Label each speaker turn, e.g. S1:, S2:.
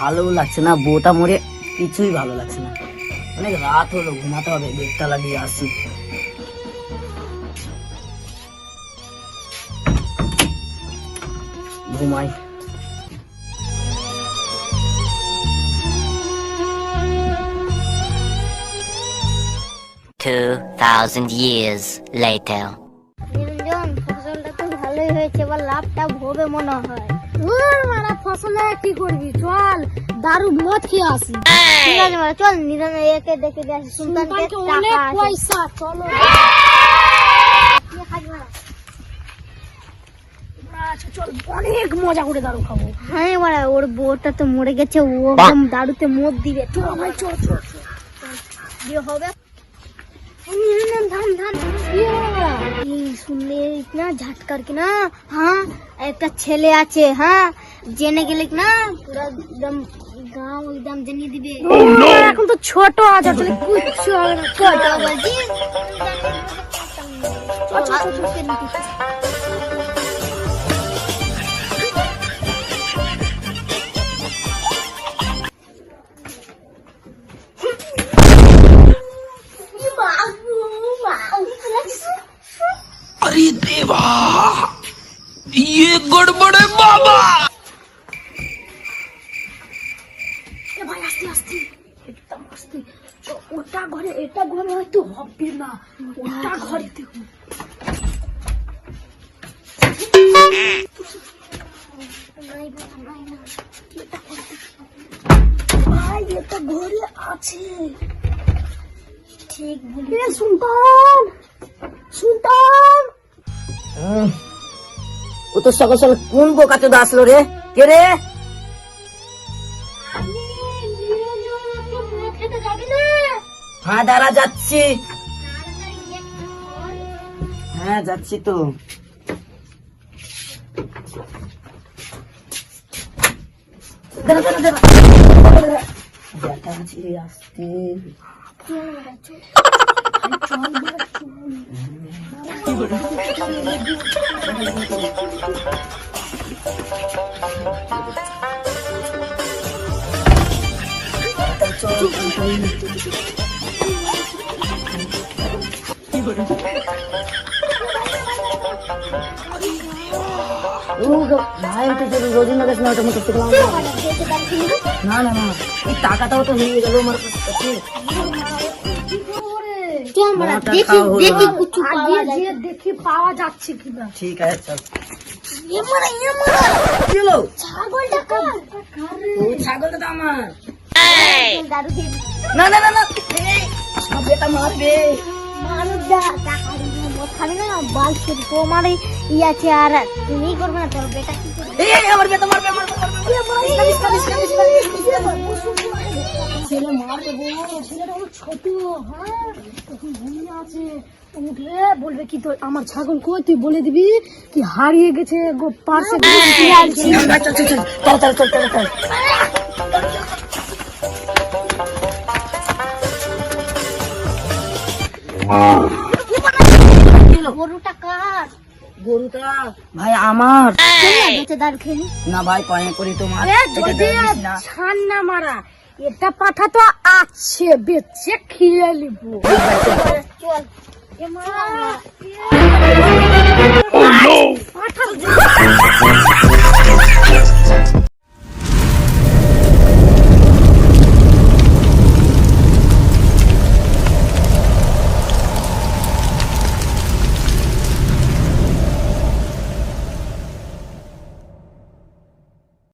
S1: ভালো লাগছে না, বউটা মরে কিছুই ভালো লাগছে না। অনেক রাত হলো, ঘুমাতে হবে, বেডটা লাগিয়ে আসি। ঘুমাই।
S2: 2000 years later.
S3: নিরঞ্জন, ফসলটা তো ভালোই হয়েছে, এবার লাভটা হবে মনে হয়। মারা ফসলে কি করবি, চল দারু মদ খেয়ে আসি। ঠিক আছে মারা, চল নিরঞ্জন একে দেখে দিয়ে আসি। সুলতানকে অনেক পয়সা, চলো। চল, অনেক মজা করে দারু খাবো। হ্যাঁ মারা, ওর বউটা তো মরে গেছে, ও একদম দারুতে মদ দিবে। চল ভাই, চল চল দিয়ে হবে। শুনলে না ঝাটকার কি না, হ্যাঁ একটা ছেলে আছে, হ্যাঁ জেনে গেলে না পুরো একদম গাঁও একদম জানিয়ে দিবে। এখন তো ছোট আছে, কিচ্ছু হবে না। ছোট বলছি,
S1: अरे देवा, ये गड़बड़ है बाबा।
S3: ভাই আস্তে আস্তে, একদম আস্তে। ওটা ঘরে, এটা ঘরে হয়তো হবে না, ওটা ঘরে দেখো। ভাই এটা ঘরে আছে, ঠিক বলি। সুলতান, সুলতান,
S1: ও তো সকাল সকাল কোন বোকা চোদা আসলো রে? কে রে? হ্যাঁ দাঁড়া, যাচ্ছি। হ্যাঁ যাচ্ছি তো। দাঁড়া দাঁড়া দাঁড়া, দেখা যাচ্ছে আসতে। ভাই তো রোজিনা গেছে না, ওটা মতো শিখলাম না। না না না, এই টাকাটাও তো নিয়ে গেল আমার কাছে।
S3: দেখি পাওয়া যাচ্ছে কিনা।
S1: ঠিক আছে চল। ছাগলটা তো আমার। না না না না, বেটা মারবে।
S3: তোমার ই আছে, আর তুমি করবে না, তোর বেটা কি করবে?
S1: আমার বেটা মারবে, আমার
S3: ছেলে মারবে, ছেলেটা হলো ছোট, হ্যাঁ তখন ঘুমিয়ে আছে। উঠলে বলবে কি তোর আমার ছাগল কই, তুই বলে দিবি কি হারিয়ে গেছে পার্সে। গরুটা কার?
S1: গরুটা ভাই আমার।
S3: দাঁড় খেলি
S1: না ভাই, পায়ে করি তোমার।
S3: ছান না মারা, এটা পাঠা তো আছে, বেচে খেয়ে নিবো। চল